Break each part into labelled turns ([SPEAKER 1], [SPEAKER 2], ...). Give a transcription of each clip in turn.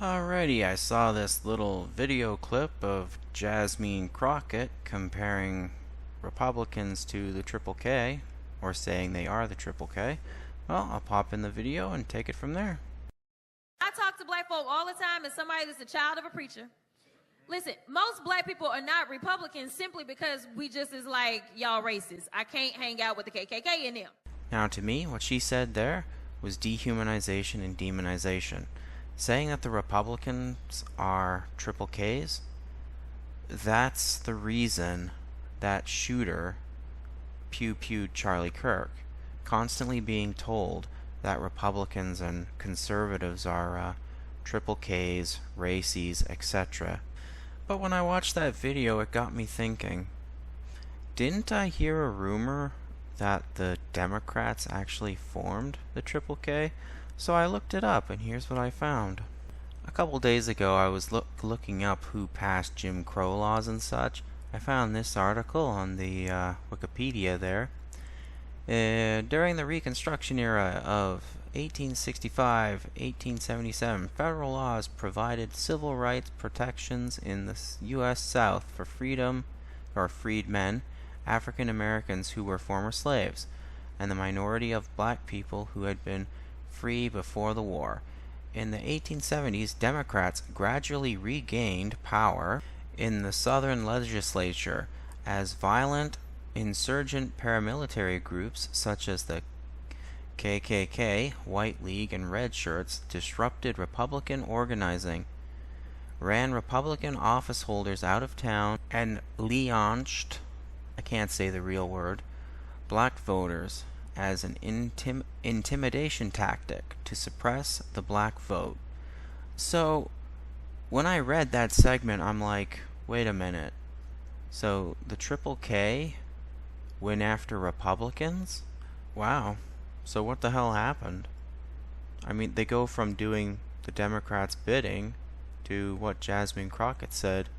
[SPEAKER 1] Alrighty, I saw this little video clip of Jasmine Crockett comparing Republicans to the Triple K, or saying they are the Triple K. Well, I'll pop in the video and take it from there.
[SPEAKER 2] I talk to black folk all the time as somebody that's a child of a preacher. Listen, most black people are not Republicans simply because we just is like, y'all racist. I can't hang out with the KKK in them.
[SPEAKER 1] Now, to me, what she said there was dehumanization and demonization. Saying that the Republicans are Triple Ks, that's the reason that shooter pew-pewed Charlie Kirk, constantly being told that Republicans and conservatives are Triple Ks, racies, etc. But when I watched that video, it got me thinking, didn't I hear a rumor that the Democrats actually formed the Triple K? So I looked it up, and here's what I found. A couple days ago, I was looking up who passed Jim Crow laws and such. I found this article on the Wikipedia there. During the Reconstruction era of 1865-1877, federal laws provided civil rights protections in the U.S. South for freedmen, African Americans who were former slaves, and the minority of black people who had been free before the war. In the 1870s, Democrats gradually regained power in the Southern legislature as violent insurgent paramilitary groups such as the KKK, White League, and Red Shirts disrupted Republican organizing, ran Republican office holders out of town, and lynched, I can't say the real word, black voters as an intimidation tactic to suppress the black vote. So, when I read that segment, I'm like, wait a minute. So, the Triple K went after Republicans? Wow. So what the hell happened? I mean, they go from doing the Democrats' bidding to what Jasmine Crockett said,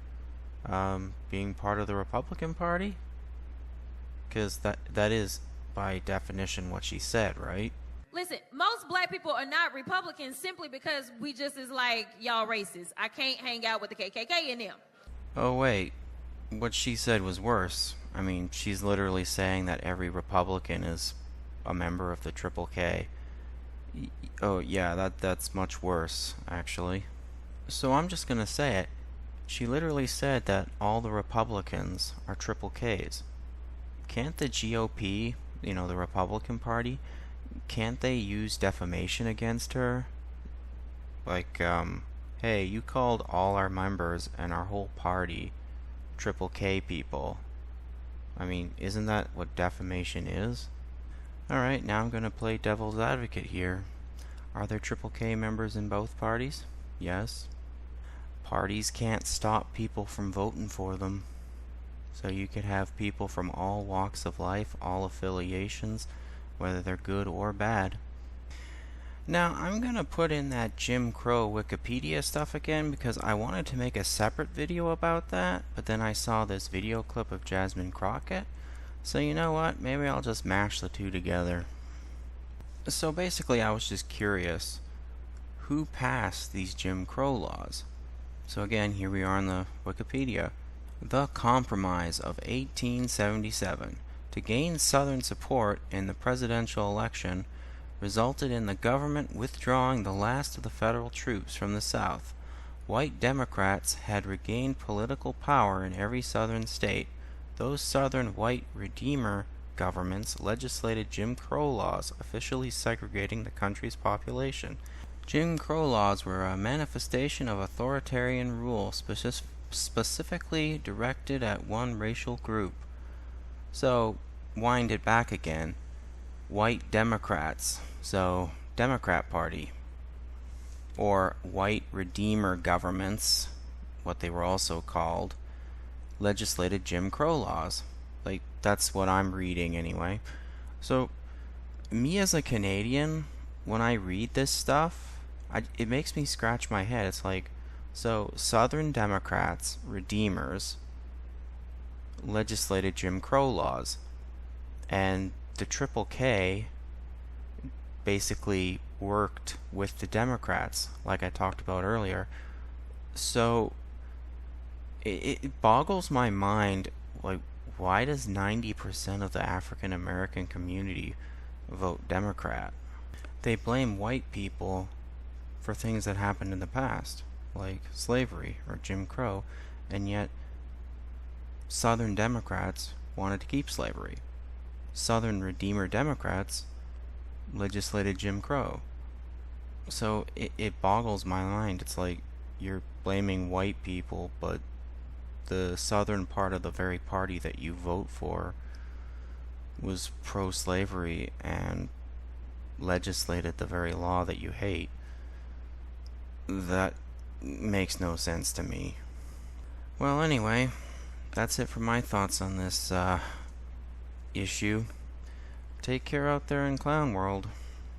[SPEAKER 1] being part of the Republican Party? Because that is, by definition, what she said, right?
[SPEAKER 2] Listen, most black people are not Republicans simply because we just is like, y'all racist. I can't hang out with the KKK in them.
[SPEAKER 1] Oh, wait. What she said was worse. I mean, she's literally saying that every Republican is a member of the Triple K. Oh, yeah, that's much worse, actually. So I'm just gonna say it. She literally said that all the Republicans are Triple Ks. Can't the GOP, the Republican Party, can't they use defamation against her? Like, hey, you called all our members and our whole party Triple K people. I mean, isn't that what defamation is? Alright, now I'm gonna play devil's advocate here. Are there Triple K members in both parties? Yes. Parties can't stop people from voting for them. So you could have people from all walks of life, all affiliations, whether they're good or bad. Now, I'm gonna put in that Jim Crow Wikipedia stuff again because I wanted to make a separate video about that, but then I saw this video clip of Jasmine Crockett. So you know what, maybe I'll just mash the two together. So basically I was just curious, who passed these Jim Crow laws? So again, here we are on the Wikipedia. The Compromise of 1877, to gain Southern support in the presidential election, resulted in the government withdrawing the last of the federal troops from the South. White Democrats had regained political power in every Southern state. Those Southern white Redeemer governments legislated Jim Crow laws, officially segregating the country's population. Jim Crow laws were a manifestation of authoritarian rule, specifically directed at one racial group. So, wind it back again. White Democrats, so Democrat Party, or white Redeemer governments, what they were also called, legislated Jim Crow laws. Like, that's what I'm reading anyway. So, me as a Canadian, when I read this stuff, it makes me scratch my head. It's like, so Southern Democrats, Redeemers, legislated Jim Crow laws, and the Triple K basically worked with the Democrats, like I talked about earlier. So it boggles my mind, like, why does 90% of the African American community vote Democrat? They blame white people for things that happened in the past, like slavery or Jim Crow, and yet Southern Democrats wanted to keep slavery. Southern Redeemer Democrats legislated Jim Crow. So it boggles my mind. It's like you're blaming white people, but the southern part of the very party that you vote for was pro-slavery and legislated the very law that you hate. That makes no sense to me. Well, anyway, that's it for my thoughts on this issue. Take care out there in Clown World.